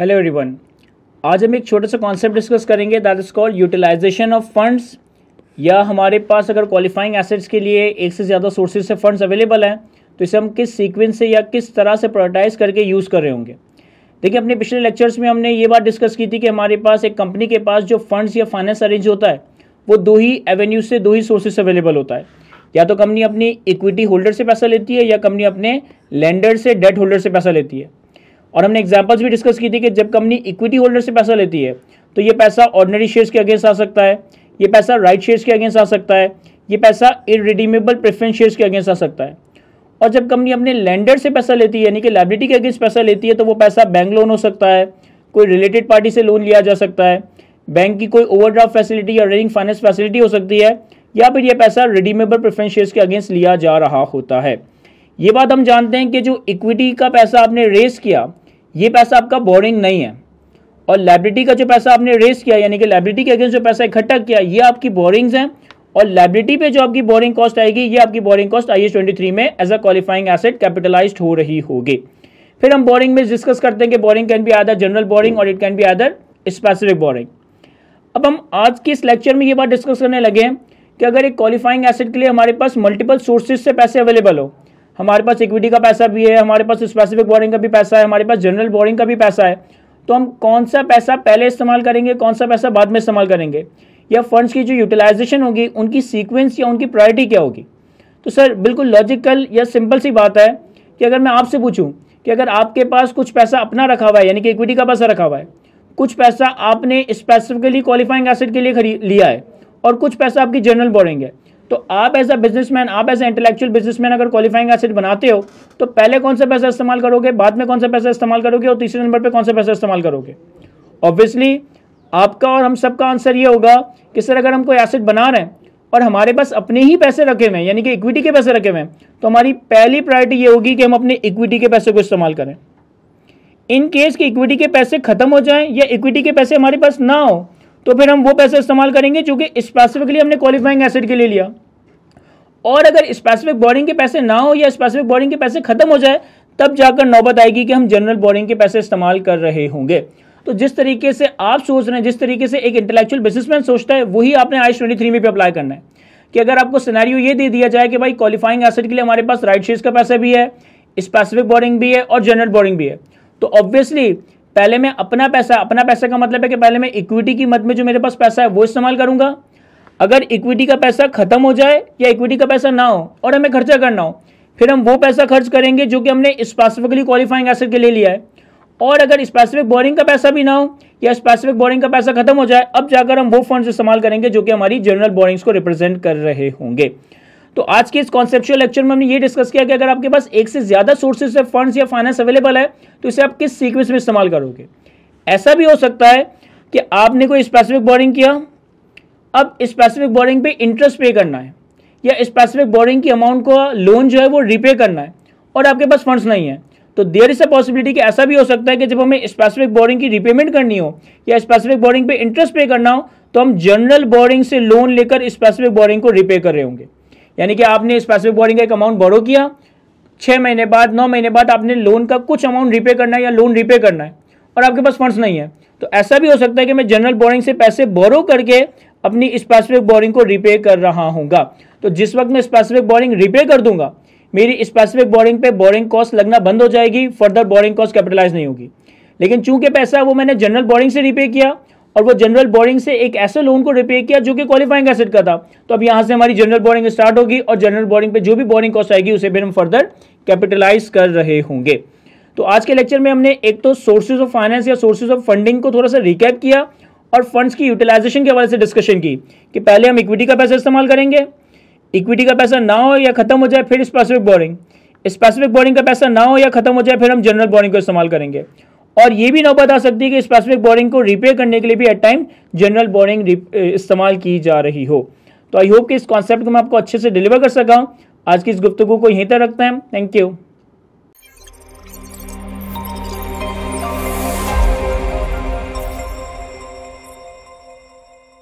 Hello everyone. आज हम एक छोटा सा कॉन्सेप्ट डिस्कस करेंगे that is called utilisation of funds. या हमारे पास अगर क्वालिफाइंग एसेट्स के लिए एक से ज़्यादा सोर्सेज से फंड्स अवेलेबल हैं तो इसे हम किस सीक्वेंस से या किस तरह से प्रायोरिटाइज करके यूज़ कर रहे होंगे। देखिए, अपने पिछले लेक्चर्स में हमने ये बात डिस्कस की थी कि हमारे पास एक कंपनी के पास जो फंड्स या फाइनेंस अरेंज होता है वो दो ही एवेन्यूज से, दो ही सोर्सेज से अवेलेबल होता है। या तो कंपनी अपनी इक्विटी होल्डर से पैसा लेती है या कंपनी अपने लेंडर से, डेट होल्डर से पैसा लेती है। और हमने एग्जांपल्स भी डिस्कस की थी कि जब कंपनी इक्विटी होल्डर से पैसा लेती है तो ये पैसा ऑर्डिनरी शेयर्स के अगेंस्ट आ सकता है, ये पैसा राइट शेयर्स के अगेंस्ट आ सकता है, ये पैसा इररिडीमेबल प्रेफरेंस शेयर्स के अगेंस्ट आ सकता है। और जब कंपनी अपने लेंडर से पैसा लेती है यानी कि लायबिलिटी के अगेंस्ट पैसा लेती है तो वो पैसा बैंक लोन हो सकता है, कोई रिलेटेड पार्टी से लोन लिया जा सकता है, बैंक की कोई ओवरड्राफ्ट फैसिलिटी या रेनिंग फाइनेंस फैसिलिटी हो सकती है, या फिर ये पैसा रिडीमेबल प्रेफरेंस शेयर्स के अगेंस्ट लिया जा रहा होता है। ये बात हम जानते हैं कि जो इक्विटी का पैसा आपने रेस किया ये पैसा आपका बोरिंग नहीं है, और लायबिलिटी का जो पैसा आपने रेस किया यानी कि लायबिलिटी के अगेंस्ट जो पैसा इकट्ठा किया ये आपकी बोरिंग्स हैं, और लायबिलिटी पे जो आपकी बोरिंग कॉस्ट आएगी ये आपकी बोरिंग कॉस्ट IAS 23 में as a qualifying asset capitalised हो रही होगी। फिर हम बोरिंग में डिस्कस करते हैं कि बोरिंग कैन बी आदर जनरल बोरिंग और इट कैन बी आदर स्पेसिफिक बोरिंग। अब हम आज के इस लेक्चर में ये बात डिस्कस करने लगे हैं कि अगर एक क्वालिफाइंग एसेट के लिए हमारे पास मल्टीपल सोर्सेज से पैसे अवेलेबल हो, हमारे पास इक्विटी का पैसा भी है, हमारे पास स्पेसिफिक बोरिंग का भी पैसा है, हमारे पास जनरल बोरिंग का भी पैसा है, तो हम कौन सा पैसा पहले इस्तेमाल करेंगे, कौन सा पैसा बाद में इस्तेमाल करेंगे, या फंड्स की जो यूटिलाइजेशन होगी उनकी सीक्वेंस या उनकी प्रायोरिटी क्या होगी। तो सर बिल्कुल लॉजिकल या सिंपल सी बात है कि अगर मैं आपसे पूछूं कि अगर आपके पास कुछ पैसा अपना रखा हुआ है यानी कि इक्विटी का पैसा रखा हुआ है, कुछ पैसा आपने स्पेसिफिकली क्वालिफाइंग एसेट के लिए लिया है और कुछ पैसा आपकी जनरल बोरिंग है, तो आप एज अ बिजनेसमैन, आप एज अ इंटेलेक्चुअल बिजनेसमैन अगर क्वालिफाइंग एसेट बनाते हो तो पहले कौन सा पैसा इस्तेमाल करोगे, बाद में कौन सा पैसा इस्तेमाल करोगे और तीसरे नंबर पे कौन सा पैसा इस्तेमाल करोगे। ऑब्वियसली आपका और हम सबका आंसर ये होगा कि सर अगर हम कोई एसेट बना रहे हैं और हमारे पास अपने ही पैसे रखे हुए हैं यानी कि इक्विटी के पैसे रखे हुए हैं तो हमारी पहली प्रायोरिटी ये होगी कि हम अपने इक्विटी के पैसे को इस्तेमाल करें। इन केस कि इक्विटी के पैसे खत्म हो जाएं या इक्विटी के पैसे हमारे पास ना हो तो फिर हम वो पैसे इस्तेमाल करेंगे जो कि स्पेसिफिकली हमने क्वालिफाइंग एसेट के लिए लिया। और अगर स्पेसिफिक बोरिंग के पैसे ना हो या स्पेसिफिक बोरिंग के पैसे खत्म हो जाए तब जाकर नौबत आएगी कि हम जनरल बोरिंग के पैसे इस्तेमाल कर रहे होंगे। तो जिस तरीके से आप सोच रहे हैं, जिस तरीके से एक इंटेलेक्चुअल बिजनेसमैन सोचता है वही आपने IAS 23 में भी अप्लाई करना है कि अगर आपको सिनेरियो ये दे दिया जाए कि भाई क्वालिफाइंग एसेट के लिए हमारे पास राइट शेयर्स का पैसा भी है, स्पेसिफिक बोरिंग भी है और जनरल बोरिंग भी है, तो ऑब्वियसली पहले मैं अपना पैसा का मतलब है कि पहले मैं इक्विटी की मद में जो मेरे पास पैसा है वो इस्तेमाल करूंगा। अगर इक्विटी का पैसा खत्म हो जाए या इक्विटी का पैसा ना हो और हमें खर्चा करना हो फिर हम वो पैसा खर्च करेंगे जो कि हमने स्पेसिफिकली क्वालिफाइंग एसेट के लिए लिया है। और अगर स्पेसिफिक बोरिंग का पैसा भी ना हो या स्पेसिफिक बोरिंग का पैसा खत्म हो जाए अब जाकर हम वो फंड्स इस्तेमाल करेंगे जो कि हमारी जनरल बोरिंग्स को रिप्रेजेंट कर रहे होंगे। तो आज के इस कॉन्सेप्चुअल लेक्चर में हमने ये डिस्कस किया कि अगर आपके पास एक से ज्यादा सोर्सेज से फंड्स या फाइनेंस अवेलेबल है तो इसे आप किस सीक्वेंस में इस्तेमाल करोगे। ऐसा भी हो सकता है कि आपने कोई स्पेसिफिक बोरिंग किया, अब स्पेसिफिक बोरिंग पे इंटरेस्ट पे करना है या स्पेसिफिक बोरिंग की अमाउंट को लोन जो है वो रीपे करना है और आपके पास फंड्स नहीं है, तो देयर इज अ पॉसिबिलिटी कि ऐसा भी हो सकता है कि जब हमें स्पेसिफिक बोरिंग की रीपेमेंट करनी हो या स्पेसिफिक बोरिंग पे इंटरेस्ट पे करना हो तो हम जनरल बोरिंग से लोन लेकर स्पेसिफिक बोरिंग को रीपे कर रहे होंगे। यानी कि आपने स्पेसिफिक बोरिंग का एक अमाउंट बोरो किया, 6 महीने बाद 9 महीने बाद आपने लोन का कुछ अमाउंट रीपे करना है या लोन रीपे करना है और आपके पास फंड्स नहीं है, तो ऐसा भी हो सकता है कि मैं जनरल बोरिंग से पैसे बोरो करके अपनी स्पेसिफिक बोरिंग को रीपे कर रहा हूंगा। तो जिस वक्त मैं स्पेसिफिक बोरिंग रीपे कर दूंगा मेरी स्पेसिफिक बोरिंग पे बोरिंग कॉस्ट लगना बंद हो जाएगी, फर्दर बोरिंग कॉस्ट कैपिटलाइज नहीं होगी। लेकिन चूंकि पैसा वो मैंने जनरल बोरिंग से रीपे किया और वो जनरल बोरिंग से एक ऐसे लोन को रीपे किया जो कि क्वालिफाइंग एसेट का था, तो अब यहां से हमारी जनरल बोरिंग स्टार्ट होगी और जनरल बोरिंग पे जो भी बोरिंग कॉस्ट आएगी उसे फिर हम फर्दर कैपिटलाइज कर रहे होंगे। तो आज के लेक्चर में हमने एक तो सोर्सेज ऑफ फाइनेंस या सोर्सेज ऑफ फंडिंग को थोड़ा सा रिकैप किया और फंड्स की यूटिलाइजेशन के हवाले से डिस्कशन की कि पहले हम इक्विटी का पैसा इस्तेमाल करेंगे, इक्विटी का पैसा ना हो या खत्म हो जाए फिर स्पेसिफिक बोरिंग का पैसा ना हो या खत्म हो जाए फिर हम जनरल बोरिंग को इस्तेमाल करेंगे। और ये भी नौबत आ सकती है कि स्पेसिफिक बोरिंग को रिपे करने के लिए भी एट टाइम जनरल बोरिंग इस्तेमाल की जा रही हो। तो आई होप कि इस कॉन्सेप्ट को मैं आपको अच्छे से डिलीवर कर सका हूं। आज की इस गुफ्तगू को यहीं तक रखते हैं। Thank you.